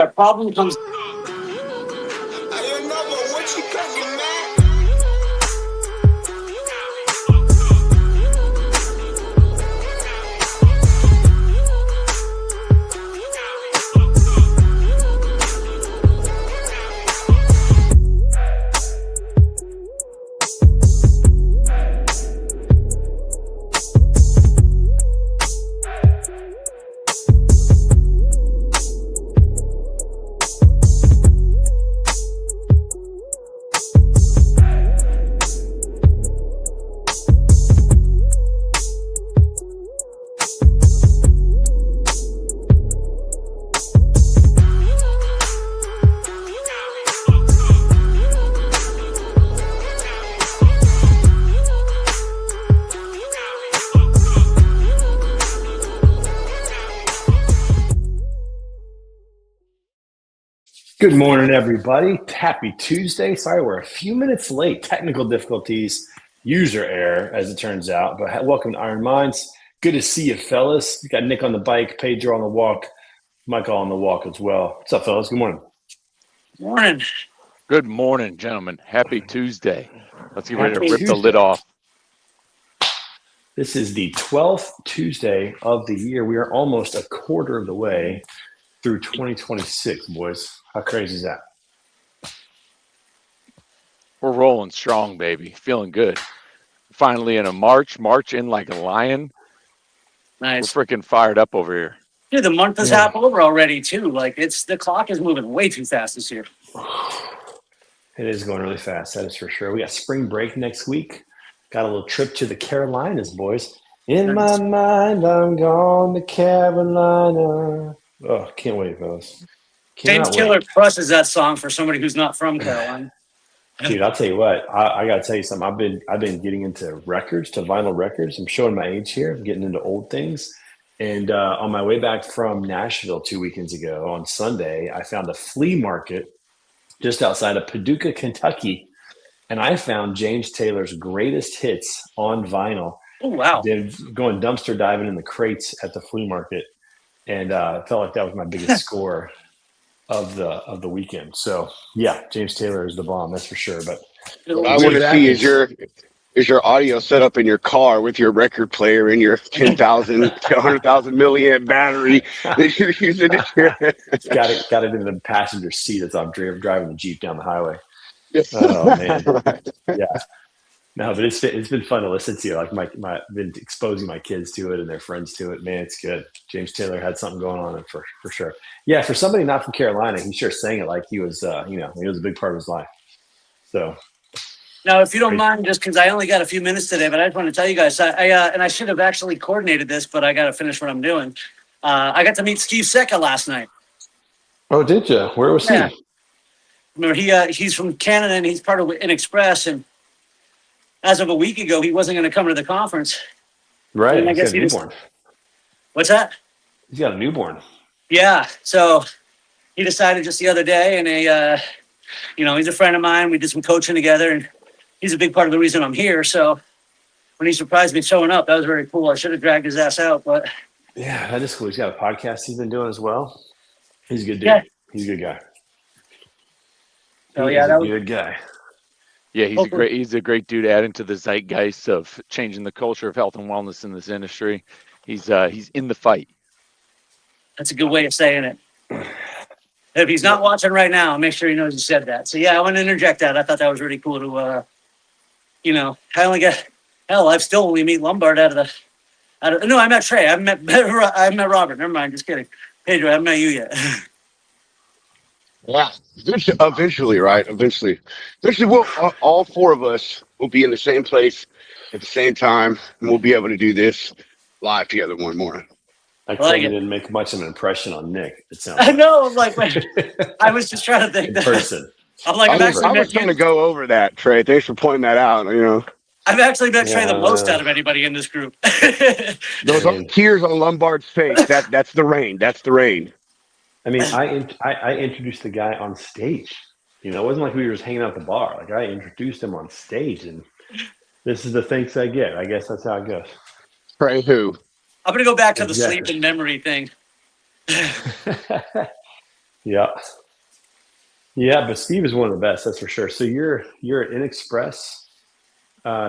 The problem comes. Good morning, everybody. Happy Tuesday. Sorry, we're a few minutes late. Technical difficulties, user error, as it turns out. But welcome to Iron Minds. Good to see you, fellas. We got Nick on the bike, Pedro on the walk, Michael on the walk as well. What's up, fellas? Good morning. Morning. Good morning, gentlemen. Happy Tuesday. Let's get ready to Happy rip the Tuesday. lid off. This is the 12th Tuesday of the year. We are almost a quarter of the way through 2026, boys. How crazy is that? We're rolling strong, baby. Feeling good. Finally in a March in like a lion. Nice. We're freaking fired up over here. Dude, the month is half over already, too. Like, the clock is moving way too fast this year. It is going really fast, that is for sure. We got spring break next week. Got a little trip to the Carolinas, boys. In my mind, I'm going to Carolina. Oh, can't wait, fellas. James Taylor crushes that song for somebody who's not from Carolina. Dude, I'll tell you what. I got to tell you something. I've been getting into records, to vinyl records. I'm showing my age here. I'm getting into old things. And on my way back from Nashville 2 weekends ago on Sunday, I found a flea market just outside of Paducah, Kentucky. And I found James Taylor's greatest hits on vinyl. Oh, wow. Going dumpster diving in the crates at the flea market. And I felt like that was my biggest score of the weekend. So yeah, James Taylor is the bomb, that's for sure. But what I want to see is your audio set up in your car with your record player and your 10,000 to 100,000 milliamp battery that you're using it here. got it in the passenger seat as I'm driving the Jeep down the highway. Oh man, yeah. No, but it's been fun to listen to. Like my been exposing my kids to it and their friends to it. Man, it's good. James Taylor had something going on for sure. Yeah, for somebody not from Carolina, he sure sang it like he was he was a big part of his life. So now, if you don't mind, just because I only got a few minutes today, but I just want to tell you guys, I should have actually coordinated this, but I got to finish what I'm doing. I got to meet Steve Secca last night. Oh, did you? Where was he? Remember, he's from Canada and he's part of InExpress, and as of a week ago, he wasn't going to come to the conference. Right. And I guess he's got a newborn. What's that? He's got a newborn. Yeah. So he decided just the other day, and he's a friend of mine. We did some coaching together, and he's a big part of the reason I'm here. So when he surprised me showing up, that was very cool. I should have dragged his ass out, but yeah, that is cool. He's got a podcast he's been doing as well. He's a good dude. Yeah. He's a good guy. Oh yeah, that was a good guy. Yeah, he's a great dude adding to the zeitgeist of changing the culture of health and wellness in this industry. He's in the fight. That's a good way of saying it. If he's not watching right now, make sure he knows you said that. So yeah, I want to interject that. I thought that was really cool to I've still only met Lombard no, I met Trey. I met Robert. Never mind, just kidding. Pedro, I haven't met you yet. Yeah, eventually, right? Eventually, we'll all four of us will be in the same place at the same time, and we'll be able to do this live together one morning. I clearly didn't make much of an impression on Nick. It sounds. I know. I'm like, I was just trying to think in person. I'm like, I was trying to go over that, Trey. Thanks for pointing that out. I've actually met Trey the most out of anybody in this group. Those are tears on Lombard's face. That's the rain. That's the rain. I mean, I introduced the guy on stage. It wasn't like we were just hanging out at the bar. Like I introduced him on stage, and this is the thanks I get. I guess that's how it goes. Trey who? I'm gonna go back to the sleep and memory thing. Yeah. Yeah, but Steve is one of the best, that's for sure. So you're at InExpress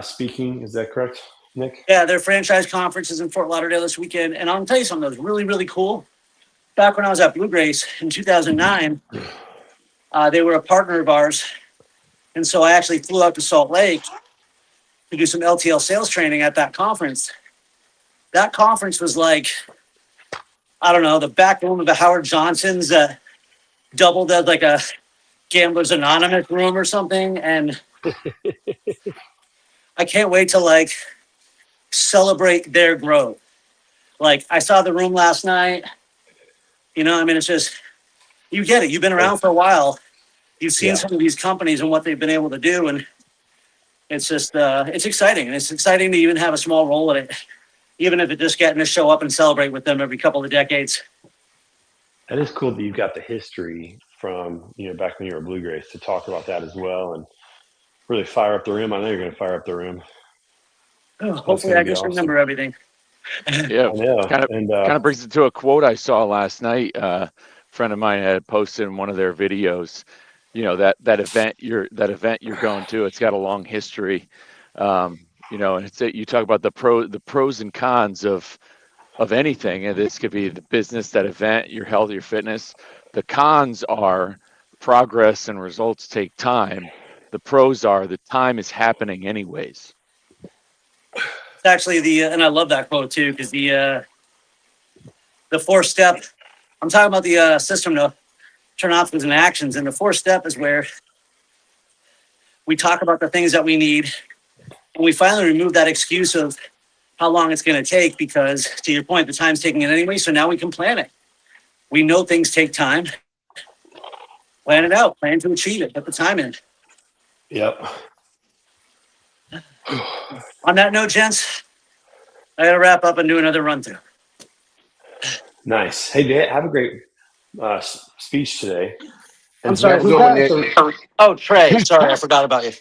speaking, is that correct, Nick? Yeah, their franchise conference is in Fort Lauderdale this weekend. And I'll tell you something that was really, really cool. Back when I was at Blue Grace in 2009, they were a partner of ours. And so I actually flew out to Salt Lake to do some LTL sales training at that conference. That conference was like, I don't know, the back room of the Howard Johnson's that doubled as like a Gamblers Anonymous room or something. And I can't wait to like celebrate their growth. Like I saw the room last night. You know, I mean, it's just, you get it. You've been around for a while. You've seen some of these companies and what they've been able to do. And it's just, it's exciting. And it's exciting to even have a small role in it, even if it's just getting to show up and celebrate with them every couple of decades. That is cool that you've got the history from, back when you were at Blue Grace to talk about that as well and really fire up the room. I know you're going to fire up the room. Oh, hopefully I just remember everything. Yeah, I know. kind of brings it to a quote I saw last night. A friend of mine had posted in one of their videos. That event you're going to, it's got a long history. And you talk about the pros and cons of anything, and this could be the business, that event, your health, your fitness. The cons are progress and results take time. The pros are the time is happening anyways. It's actually and I love that quote too, because the 4-step, I'm talking about the system to turn obstacles into actions. And the 4-step is where we talk about the things that we need. And we finally remove that excuse of how long it's going to take, because to your point, the time's taking it anyway. So now we can plan it. We know things take time. Plan it out, plan to achieve it, put the time in. Yep. On that note, gents, I got to wrap up and do another run through. Nice. Hey, Dan, have a great speech today. I'm sorry. Who's that? Oh, Trey. Sorry, I forgot about you.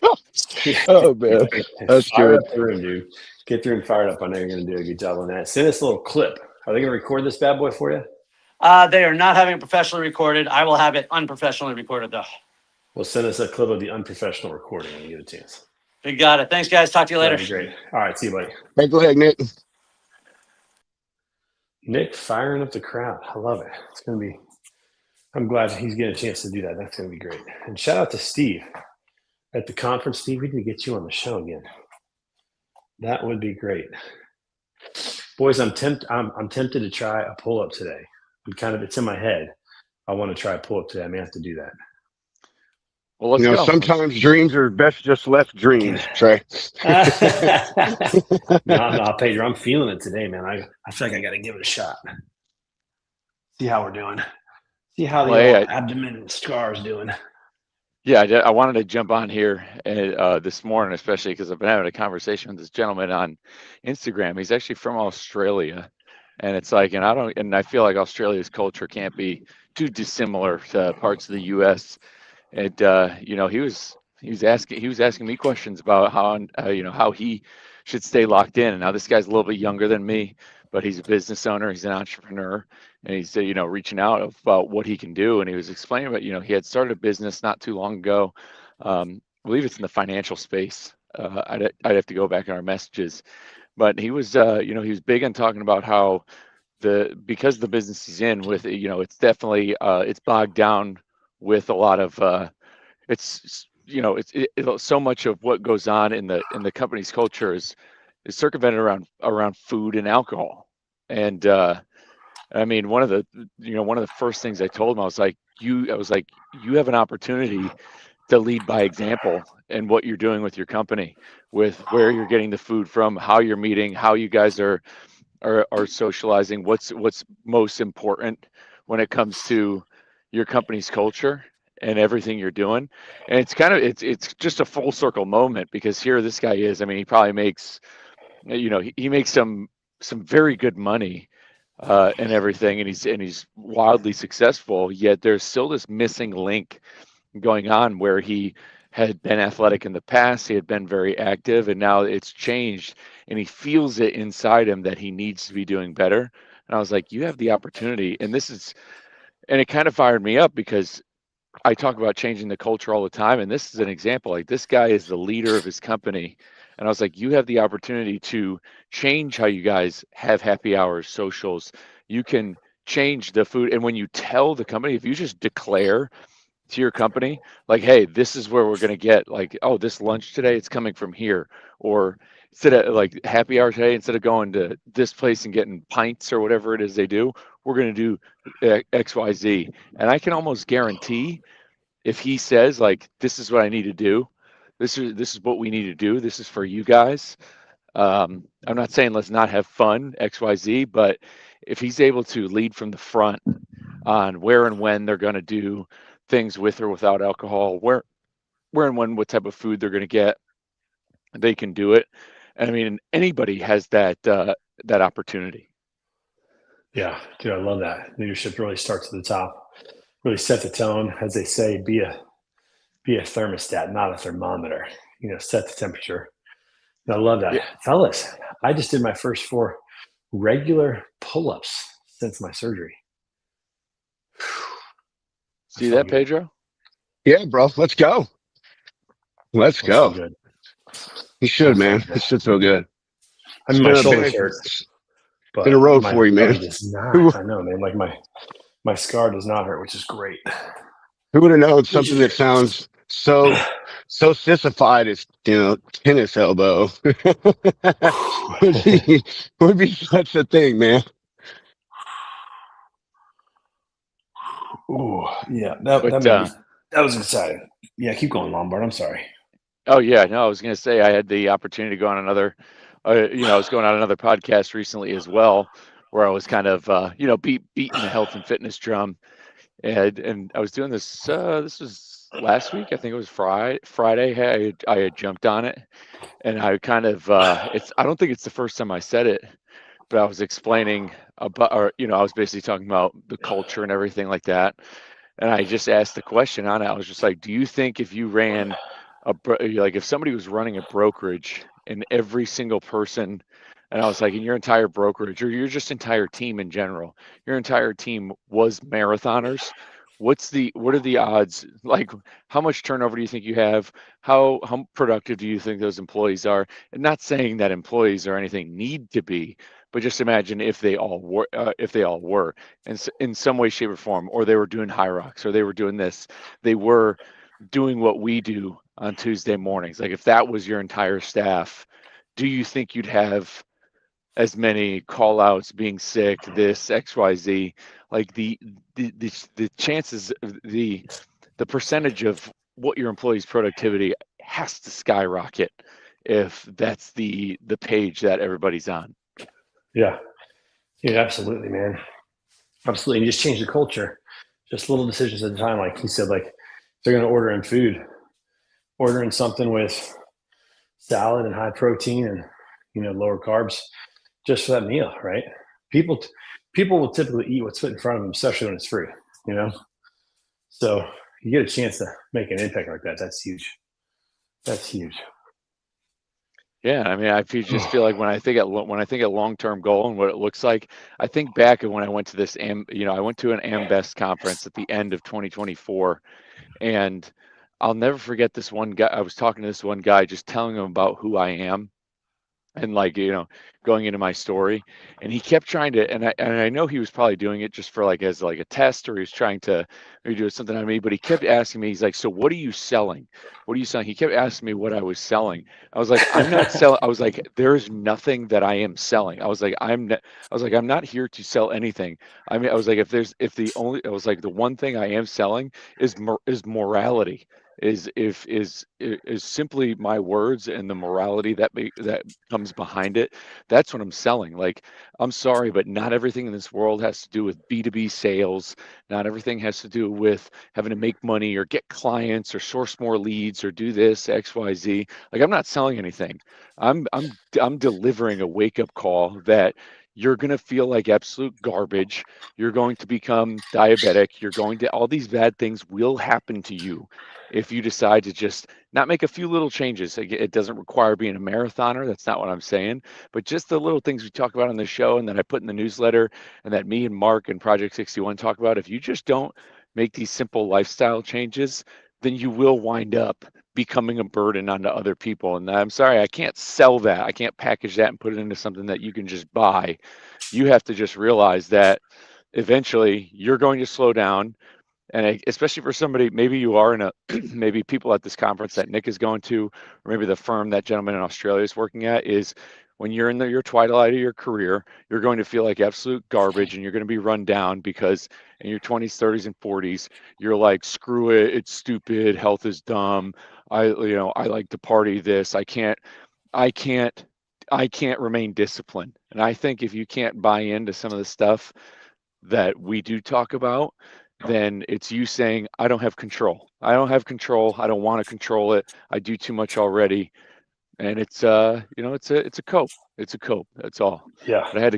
Oh man, that's Fire good. up the room, dude. Get through and fired up. I know you're going to do a good job on that. Send us a little clip. Are they going to record this bad boy for you? They are not having it professionally recorded. I will have it unprofessionally recorded, though. Well, send us a clip of the unprofessional recording when you get a chance. You got it. Thanks, guys. Talk to you later. That'd be great. All right. See you, buddy. Hey, go ahead, Nick. Nick firing up the crowd. I love it. It's going to be, I'm glad he's getting a chance to do that. That's going to be great. And shout out to Steve at the conference. Steve, we need to get you on the show again. That would be great. Boys, I'm tempted to try a pull-up today. It's in my head. I want to try a pull-up today. I may have to do that. Well, let's go. Sometimes dreams are best just left dreams, Trey. No, Pedro, I'm feeling it today, man. I feel like I got to give it a shot. See how we're doing. See how the abdomen scars doing. Yeah, I wanted to jump on here this morning, especially because I've been having a conversation with this gentleman on Instagram. He's actually from Australia, and it's like, and I feel like Australia's culture can't be too dissimilar to parts of the U.S. And he was asking me questions about how he should stay locked in. And now this guy's a little bit younger than me, but he's a business owner, he's an entrepreneur, and he's reaching out about what he can do. And he was explaining about he had started a business not too long ago. I believe it's in the financial space. I'd have to go back in our messages, but he was he was big on talking about how because the business he's in with it's definitely it's bogged down with a lot of it's so much of what goes on in the company's culture is circumvented around food and alcohol. And I mean, one of the first things I told him, I was like, you have an opportunity to lead by example in what you're doing with your company, with where you're getting the food from, how you're meeting, how you guys are socializing, what's most important when it comes to your company's culture and everything you're doing. And it's just a full circle moment, because here this guy is, I mean, he probably makes, he makes some very good money and everything, and he's wildly successful, yet there's still this missing link going on where he had been athletic in the past, he had been very active, and now it's changed, and he feels it inside him that he needs to be doing better. And I was like, you have the opportunity, and this is, and it kind of fired me up because I talk about changing the culture all the time, and this is an example. Like, this guy is the leader of his company, and I was like, you have the opportunity to change how you guys have happy hours, socials. You can change the food, and when you tell the company, if you just declare to your company, like, hey, this is where we're going to get, like, oh, this lunch today, it's coming from here. Or instead of like happy hour today, instead of going to this place and getting pints or whatever it is they do, we're going to do XYZ. And I can almost guarantee, if he says, like, this is what I need to do, this is what we need to do, this is for you guys. I'm not saying let's not have fun, XYZ, but if he's able to lead from the front on where and when they're going to do things with or without alcohol, where and when, what type of food they're going to get, they can do it. And I mean, anybody has that that opportunity. Yeah, dude, I love that. Leadership really starts at the top. Really set the tone, as they say. Be a thermostat, not a thermometer. Set the temperature. And I love that, Yeah. fellas. I just did my first 4 regular pull-ups since my surgery. See that, Pedro? Yeah, bro. Let's go. Let's go. So good. You should, man. It should feel good. I mean, my It's been a shoulders big- hurt. But been a road my for you, man. belly does not. I know, man. Like my scar does not hurt, which is great. Who would have known something that sounds so sissified as tennis elbow would be such a thing, man. Ooh, yeah. But, That was exciting. Yeah, keep going, Lombard. I'm sorry. Oh yeah, no, I was going to say I had the opportunity to go on another, I was going on another podcast recently as well, where I was kind of, beating the health and fitness drum, and I was doing this. This was last week, I think it was Friday. I had jumped on it, and I kind of, I don't think it's the first time I said it, but I was explaining about, or I was basically talking about the culture and everything like that, and I just asked the question on it. I was just like, do you think if you ran like if somebody was running a brokerage and every single person, and I was like, in your entire brokerage or your just entire team in general, your entire team was marathoners, what are the odds? Like, how much turnover do you think you have? How productive do you think those employees are? And not saying that employees or anything need to be, but just imagine if they all were, and in some way, shape, or form, or they were doing high rocks, or they were doing this, they were doing what we do on Tuesday mornings. Like, if that was your entire staff, do you think you'd have as many call outs, being sick, this XYZ? Like, the chances, the percentage of what your employees' productivity has to skyrocket if that's the page that everybody's on. Yeah, absolutely, man. Absolutely. And just change the culture. Just little decisions at a time. Like he said, like, they're going to order in food, ordering something with salad and high protein and, lower carbs just for that meal, right? People will typically eat what's put in front of them, especially when it's free, So you get a chance to make an impact like that. That's huge. That's huge. Yeah, I mean, I just feel like when I think at long-term goal and what it looks like, I think back of when I went to this, I went to an AmBest conference at the end of 2024, and I'll never forget this one guy. I was talking to this one guy, just telling him about who I am, and like, going into my story, and he kept trying to, and I know he was probably doing it just for like as like a test, or he was trying to maybe do something on me, but he kept asking me, he's like, so what are you selling? What are you selling? He kept asking me what I was selling. I was like, I'm not selling. I was like, there's nothing that I am selling. I was like, I'm not here to sell anything. I mean, I was like, I was like, the one thing I am selling is morality. Is simply my words and the morality that comes behind it. That's what I'm selling. Like, I'm sorry, but not everything in this world has to do with B2B sales. Not everything has to do with having to make money or get clients or source more leads or do this XYZ. Like, I'm not selling anything. I'm delivering a wake-up call that you're going to feel like absolute garbage. You're going to become diabetic. You're going to, all these bad things will happen to you if you decide to just not make a few little changes. It doesn't require being a marathoner. That's not what I'm saying. But just the little things we talk about on the show and that I put in the newsletter and that me and Mark and Project 61 talk about, if you just don't make these simple lifestyle changes, then you will wind up becoming a burden onto other people. And I'm sorry, I can't sell that. I can't package that and put it into something that you can just buy. You have to just realize that eventually you're going to slow down. And especially for somebody, maybe you are in a, maybe people at this conference that Nick is going to, or maybe the firm that gentleman in Australia is working at, is when you're in your twilight of your career, you're going to feel like absolute garbage and you're going to be run down because in your 20s, 30s, and 40s, you're like, screw it, it's stupid, health is dumb. I like to party this. I can't remain disciplined. And I think if you can't buy into some of the stuff that we do talk about, then it's you saying, I don't have control. I don't have control. I don't want to control it. I do too much already. And it's it's a cope. It's a cope. That's all. Yeah. But I had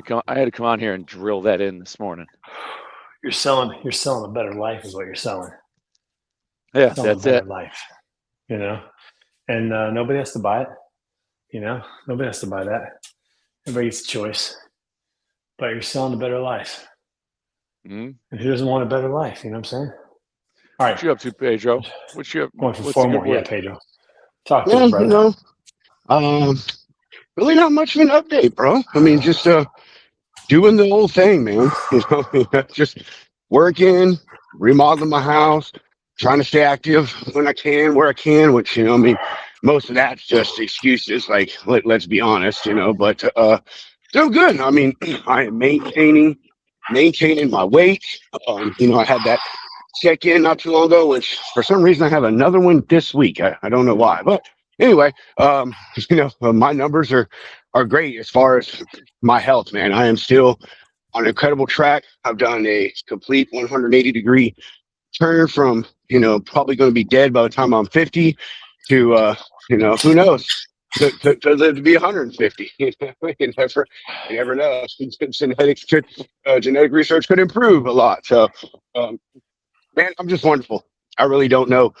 to come on here and drill that in this morning. You're selling a better life is what you're selling. Yeah, Selling that's a better it. life, and nobody has to buy it. Nobody has to buy that. Everybody gets a choice, but you're selling a better life. Mm-hmm. And who doesn't want a better life? You know what I'm saying? All right. What you up to, Pedro? What you up? Going for what's 4 the good more. Yeah, word? Pedro. Talk to Yeah, us, brother. Really not much of an update, bro. I mean, just doing the whole thing, man. Just working, remodeling my house, trying to stay active when I can, where I can, which, I mean, most of that's just excuses, like, let's be honest, but doing good. I mean, I am maintaining my weight. I had that check-in not too long ago, which for some reason I have another one this week. I don't know why, but anyway, my numbers are great as far as my health, man. I am still on an incredible track. I've done a complete 180-degree turn from, probably going to be dead by the time I'm 50 to, who knows, to live to be 150. You never know. Genetic research could improve a lot. So, man, I'm just wonderful. I really don't know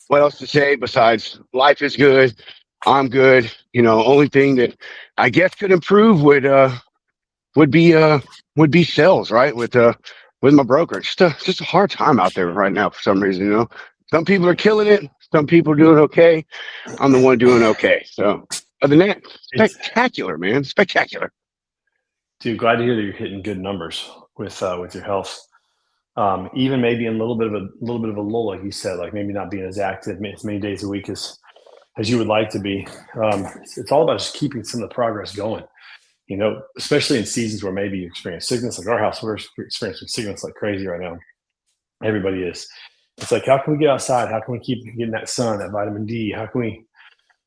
what else to say besides life is good. I'm good. Only thing that I guess could improve would be sales, right? With my broker. Just a hard time out there right now for some reason, Some people are killing it, some people are doing okay. I'm the one doing okay. So other than that, spectacular, man. Spectacular. Dude, glad to hear that you're hitting good numbers with your health. Even maybe in a little bit of a lull, like you said, like maybe not being as active as many days a week as you would like to be. It's all about just keeping some of the progress going, especially in seasons where maybe you experience sickness. Like our house, we're experiencing sickness like crazy right now. Everybody is. It's like, how can we get outside? How can we keep getting that sun, that vitamin D? How can we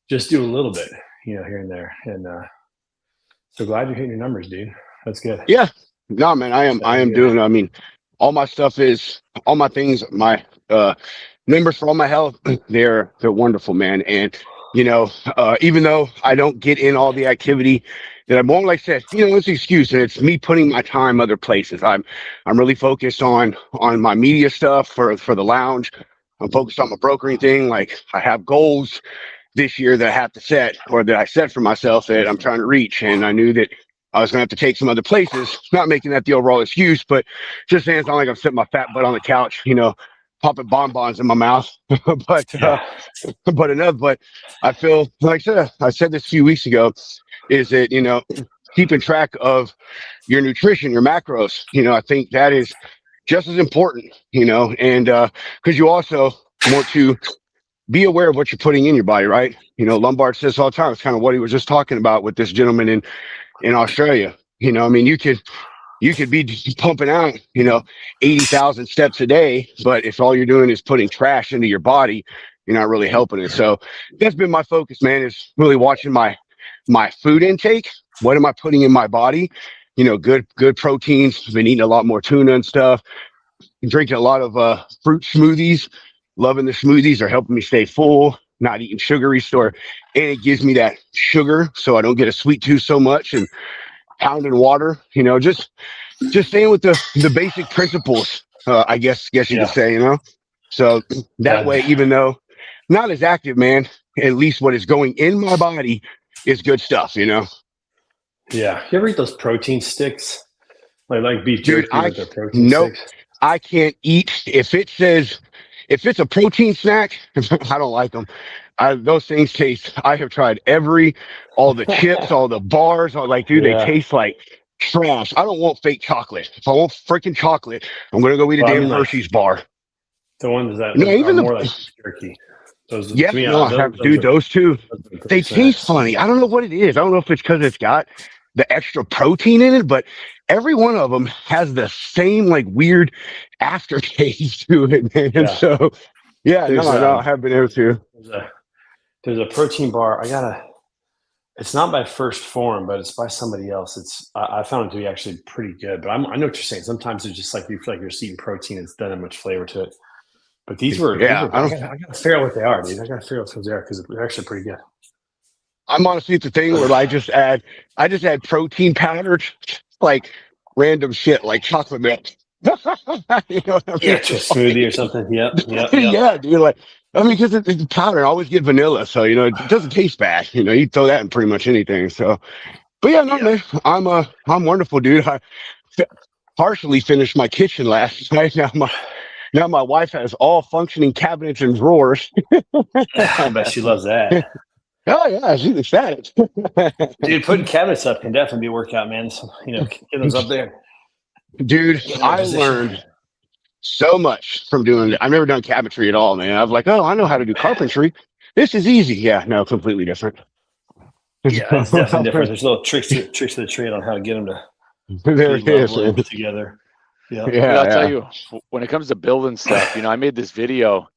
just do a little bit, here and there? And so glad you're hitting your numbers, dude. That's good. Yeah. No, man, I am doing, I mean, all my things, my numbers for all my health, they're wonderful, man. And, even though I don't get in all the activity that I won't, like I said, it's an excuse, and it's me putting my time other places. I'm really focused on my media stuff for the lounge. I'm focused on my brokering thing. Like, I have goals this year that I have to set, or that I set for myself that I'm trying to reach. And I knew that I was going to have to take some other places, not making that the overall excuse, but just saying it's not like I'm sitting my fat butt on the couch, popping bonbons in my mouth. but I feel like I said this a few weeks ago, is that, keeping track of your nutrition, your macros, I think that is just as important, and because you also want to be aware of what you're putting in your body, right? Lombard says all the time, it's kind of what he was just talking about with this gentleman in Australia. I mean, you could be pumping out, 80,000 steps a day, but if all you're doing is putting trash into your body, you're not really helping it. So that's been my focus, man, is really watching my food intake. What am I putting in my body? Good proteins. I've been eating a lot more tuna and stuff. Drinking a lot of fruit smoothies. Loving the smoothies. Are helping me stay full. Not eating sugary stuff, and it gives me that sugar, so I don't get a sweet tooth so much. And pounding water, just staying with the basic principles, I guess you Yeah. could say, So that way, even though not as active, man, at least what is going in my body is good stuff, Yeah. You ever eat those protein sticks? Like beef Dude, jerky, but they're protein nope, sticks? I can't eat if it's a protein snack. I don't like them. Those things taste. I have tried all the chips, all the bars. Dude, they Yeah. taste like trash. I don't want fake chocolate. If I want freaking chocolate, I'm gonna go eat a Well, I damn mean, like Hershey's bar. the ones that No, are even more like the beef jerky. Those yeah, to me, no, I have, dude. Those two, those are they great taste snacks. funny. I don't know what it is. I don't know if it's because it's got the extra protein in it, but every one of them has the same like weird aftertaste to it, man. Yeah. So, yeah, There's no, I have been able to. there's a protein bar. It's not by First Form, but it's by somebody else. I found it to be actually pretty good. But I know what you're saying. Sometimes it's just like you feel like you're eating protein. It's doesn't have much flavor to it. But these were, Yeah, I gotta figure out what they are, dude. I gotta figure out what they are because they're actually pretty good. I'm honestly at the thing where I just add protein powder, like random shit, like chocolate milk. You know what I mean? Yeah, to a smoothie or something. Yep. Yeah, dude. Like, I mean, because it's powder. I always get vanilla, so it doesn't taste bad. You throw that in pretty much anything. So, but yeah, no, man, I'm wonderful, dude. I partially finished my kitchen last night. Now my wife has all functioning cabinets and drawers. I bet she loves that. Oh yeah, she's ecstatic. Dude, putting cabinets up can definitely be a workout, man. So, get those up there. Dude, I learned so much from doing it. I've never done cabinetry at all, man. I'm like, oh, I know how to do carpentry. This is easy. Yeah, no, completely different. Yeah, it's definitely different. There's little tricks of the trade on how to get them to There it is, level man. together. Yeah. Yeah, I'll tell you, when it comes to building stuff, I made this video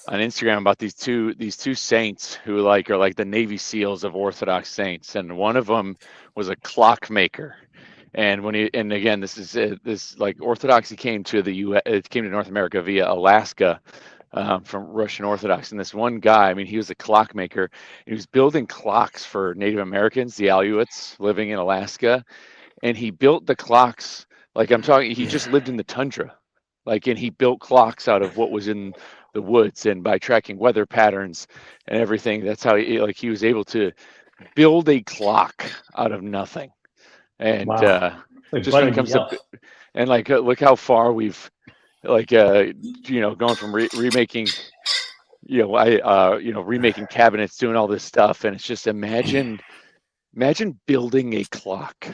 on Instagram about these two saints who are like the Navy SEALs of Orthodox saints, and one of them was a clockmaker. And again, this is this like Orthodoxy came to it came to North America via Alaska from Russian Orthodox. And this one guy, I mean, he was a clockmaker. He was building clocks for Native Americans, the Aleuts living in Alaska, and he built the clocks. Like I'm talking, he just lived in the tundra, and he built clocks out of what was in the woods, and by tracking weather patterns and everything, that's how he was able to build a clock out of nothing. And Wow. just when it comes to, and look how far we've going from remaking, remaking cabinets, doing all this stuff, and it's just imagine building a clock.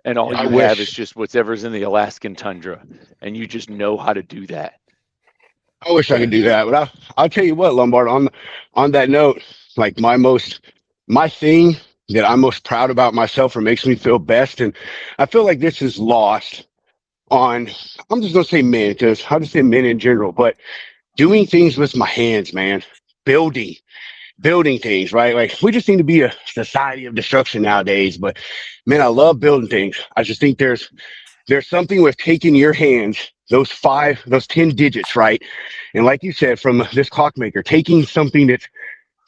And all you have is just whatever's in the Alaskan tundra, and you just know how to do that. I wish I could do that, but I'll tell you what, Lombard. On that note, like my thing that I'm most proud about myself or makes me feel best, and I feel like this is lost on. I'm just gonna say men because I'll just say men in general, but doing things with my hands, man, building things, right? Like we just seem to be a society of destruction nowadays, but man, I love building things. I just think there's something with taking your hands, those 10 digits, right? And like you said, from this clockmaker, taking something that's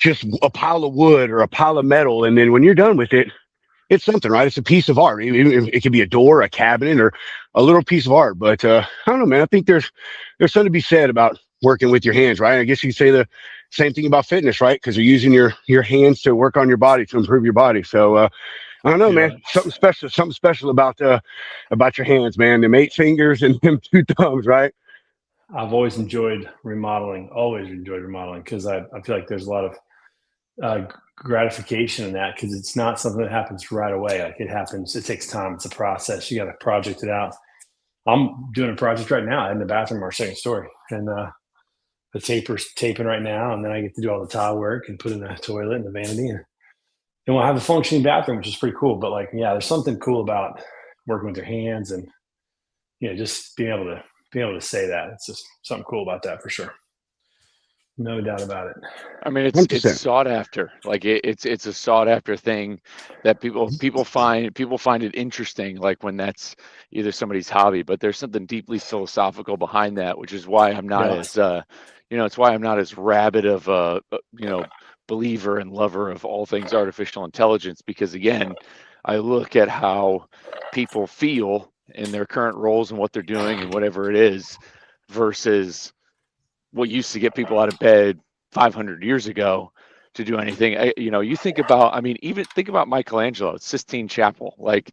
just a pile of wood or a pile of metal, and then when you're done with it, it's something, right? It's a piece of art. It could be a door, a cabinet, or a little piece of art. But I don't know, man. I think there's something to be said about working with your hands, right? I guess you could say the same thing about fitness, right? Because you're using your hands to work on your body, to improve your body. So I don't know, man. Something special about your hands, man. Them 8 fingers and them 2 thumbs, right? I've always enjoyed remodeling. Because I feel like there's a lot of gratification in that, because it's not something that happens right away. Like it takes time. It's a process. You got to project it out. I'm doing a project right now in the bathroom, our second story, and the taper's taping right now, and then I get to do all the tile work and put in the toilet and the vanity, and we'll have a functioning bathroom, which is pretty cool. But there's something cool about working with your hands, and just being able to say that. It's just something cool about that for sure. No doubt about it. I mean, it's sought after. Like it's a sought after thing that people find it interesting. Like when that's either somebody's hobby, but there's something deeply philosophical behind that, which is why I'm not as it's why I'm not as rabid of a believer and lover of all things artificial intelligence. Because again, I look at how people feel in their current roles and what they're doing and whatever it is versus what used to get people out of bed 500 years ago to do anything. You think about, I mean, even think about Michelangelo, Sistine Chapel, like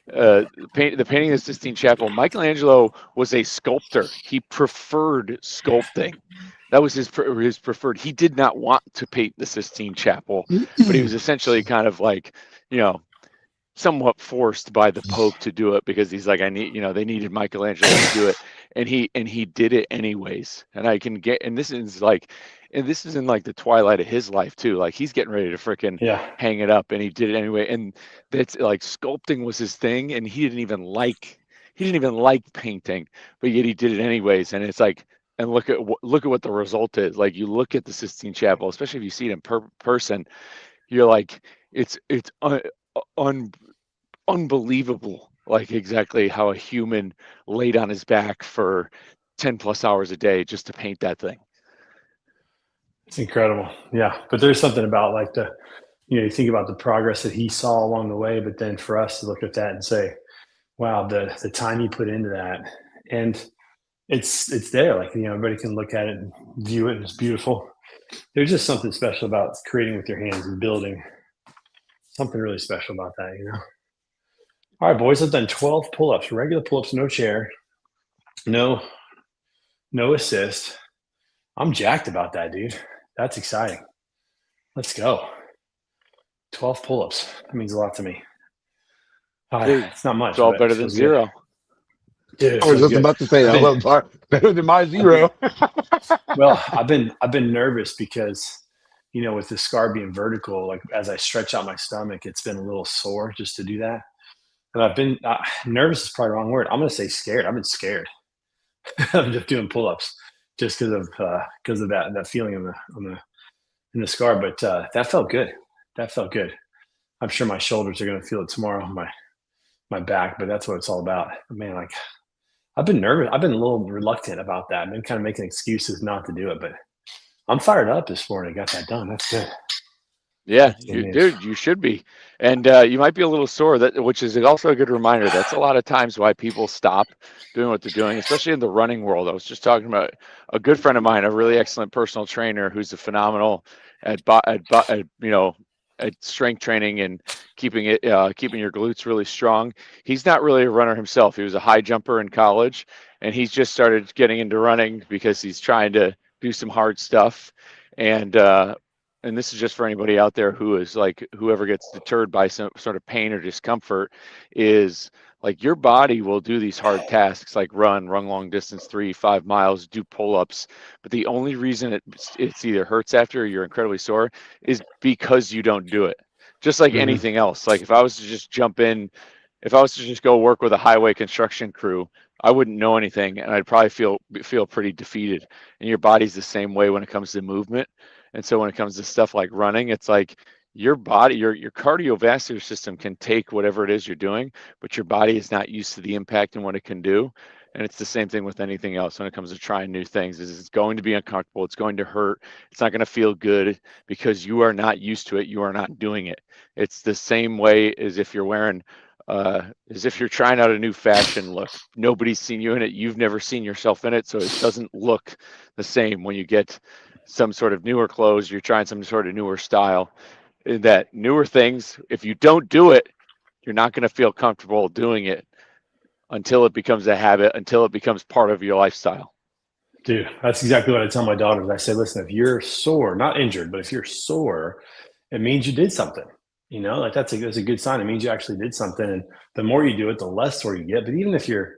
the painting of the Sistine Chapel. Michelangelo was a sculptor. He preferred sculpting. That was his preferred. He did not want to paint the Sistine Chapel, but he was essentially kind of like, somewhat forced by the Pope to do it because he's like, they needed Michelangelo to do it, and he did it anyways. And this is in like the twilight of his life too. Like he's getting ready to freaking hang it up, and he did it anyway. And that's like sculpting was his thing, and he didn't even like painting, but yet he did it anyways. And it's like, and look at what the result is. Like you look at the Sistine Chapel, especially if you see it in person, you're like, it's unbelievable, like exactly how a human laid on his back for 10 plus hours a day just to paint that thing. It's incredible. Yeah. But there's something about like you think about the progress that he saw along the way, but then for us to look at that and say, wow, the time he put into that, and it's there. Like, everybody can look at it and view it, and it's beautiful. There's just something special about creating with your hands and building. Something really special about that, All right, boys, I've done 12 pull-ups, regular pull-ups, no chair, no assist. I'm jacked about that, dude. That's exciting. Let's go. 12 pull-ups. That means a lot to me. Dude, it's not much. It's all better than zero. Dude, I was just about to say, I love better than my zero. Well, I've been nervous because, with the scar being vertical, like as I stretch out my stomach, it's been a little sore just to do that. And I've been nervous is probably the wrong word. I'm going to say scared. I've been scared. I'm just doing pull-ups just because of that feeling in the scar. But that felt good. I'm sure my shoulders are going to feel it tomorrow, my back, but that's what it's all about. Man, like I've been nervous. I've been a little reluctant about that. I've been kind of making excuses not to do it, but I'm fired up this morning. Got that done. That's good. Yeah, dude, you should be. And you might be a little sore, which is also a good reminder. That's a lot of times why people stop doing what they're doing, especially in the running world. I was just talking about a good friend of mine, a really excellent personal trainer who's a phenomenal at strength training and keeping your glutes really strong. He's not really a runner himself. He was a high jumper in college, and he's just started getting into running because he's trying to do some hard stuff. And this is just for anybody out there who is like, whoever gets deterred by some sort of pain or discomfort, is like your body will do these hard tasks like run long distance, 3-5 miles, do pull-ups. But the only reason it's either hurts after or you're incredibly sore is because you don't do it. Just like anything else. Like if I was to just go work with a highway construction crew, I wouldn't know anything and I'd probably feel pretty defeated. And your body's the same way when it comes to movement. And so when it comes to stuff like running, it's like your body, your cardiovascular system can take whatever it is you're doing, but your body is not used to the impact and what it can do. And it's the same thing with anything else when it comes to trying new things. It's going to be uncomfortable. It's going to hurt. It's not going to feel good because you are not used to it. You are not doing it. It's the same way as if you're trying out a new fashion look. Nobody's seen you in it. You've never seen yourself in it. So it doesn't look the same when you get some sort of newer clothes, you're trying some sort of newer style. That newer things, if you don't do it, you're not going to feel comfortable doing it until it becomes a habit, until it becomes part of your lifestyle. Dude, that's exactly what I tell my daughters. I say, listen, if you're sore, not injured, but if you're sore, it means you did something. Like that's a good sign. It means you actually did something. And the more you do it, the less sore you get. But even if you're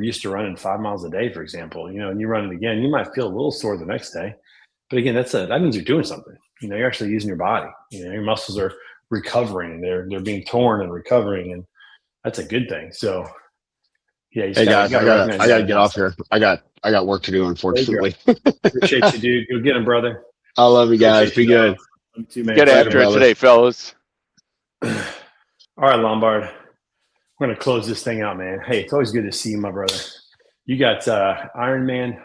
used to running 5 miles a day, for example, and you run it again, you might feel a little sore the next day. But again, that means you're doing something. You're actually using your body. Your muscles are recovering. They're being torn and recovering, and that's a good thing. So, yeah. Hey guys, I gotta get off here. I got work to do, unfortunately. Appreciate you, dude. Go get him, brother. I love you guys. Be good. Get after it today, fellas. All right, Lombard. We're going to close this thing out, man. Hey, it's always good to see you, my brother. You got Ironman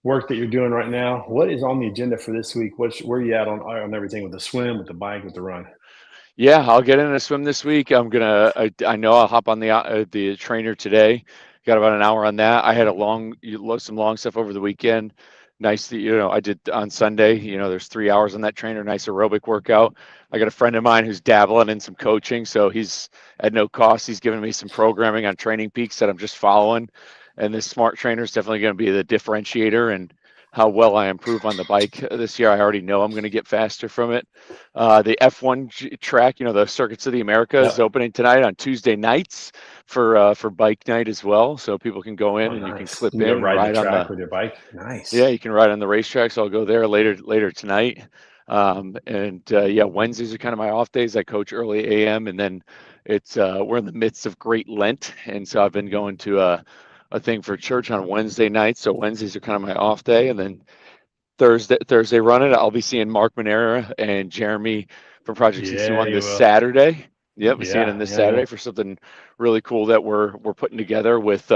work that you're doing right now. What is on the agenda for this week? Where are you at on everything with the swim, with the bike, with the run? Yeah, I'll get in a swim this week. I know I'll hop on the trainer today. Got about an hour on that. I had some long stuff over the weekend. Nice that, I did on Sunday, there's 3 hours on that trainer, nice aerobic workout. I got a friend of mine who's dabbling in some coaching, so he's at no cost. He's giving me some programming on Training Peaks that I'm just following. And this smart trainer is definitely going to be the differentiator and how well I improve on the bike this year. I already know I'm going to get faster from it. The F1 track, the Circuits of the Americas is Yep. opening tonight on Tuesday nights for bike night as well. So people can go in Oh, and you can nice. clip You in go and ride ride the on track the, with your bike. Nice. yeah, you can ride on the racetrack. So I'll go there later tonight. Yeah, Wednesdays are kind of my off days. I coach early AM, and then we're in the midst of Great Lent, and so I've been going to a thing for church on Wednesday nights. So Wednesdays are kind of my off day, and then Thursday running, I'll be seeing Mark Manera and Jeremy from Project Yeah, 61 you this will. Saturday. Yep, we're seeing him Yeah, this yeah, yeah. Saturday for something really cool that we're putting together with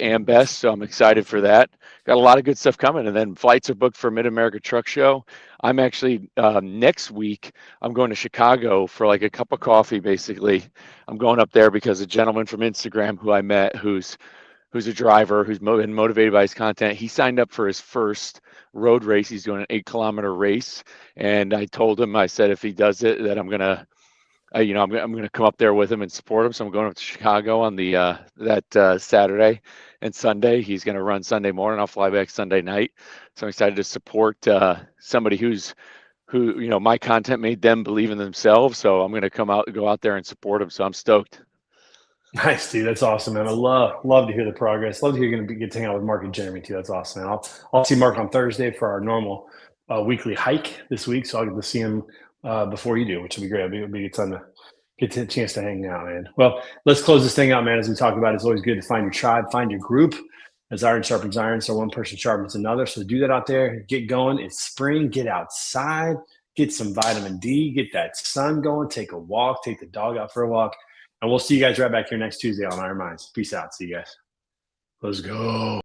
Ambest. So I'm excited for that. Got a lot of good stuff coming, and then flights are booked for Mid America Truck Show. I'm actually next week. I'm going to Chicago for like a cup of coffee. Basically, I'm going up there because a gentleman from Instagram who I met, who's a driver, who's been motivated by his content. He signed up for his first road race. He's doing an 8 kilometer race, and I told him, I said, if he does it, that I'm gonna I'm gonna come up there with him and support him. So I'm going up to Chicago on that Saturday and Sunday. He's gonna run Sunday morning. I'll fly back Sunday night. So I'm excited to support somebody who my content made them believe in themselves. So I'm gonna go out there and support them. So I'm stoked. Nice, dude. That's awesome, man. I love to hear the progress. Love to hear you're going to get to hang out with Mark and Jeremy too. That's awesome, man. I'll see Mark on Thursday for our normal weekly hike this week, so I'll get to see him before you do, which will be great. It'll be a ton to get a chance to hang out, man. Well, let's close this thing out, man. As we talked about, it's always good to find your tribe, find your group. As iron sharpens iron, so one person sharpens another. So do that out there. Get going. It's spring. Get outside. Get some vitamin D. Get that sun going. Take a walk. Take the dog out for a walk. And we'll see you guys right back here next Tuesday on Iron Minds. Peace out. See you guys. Let's go.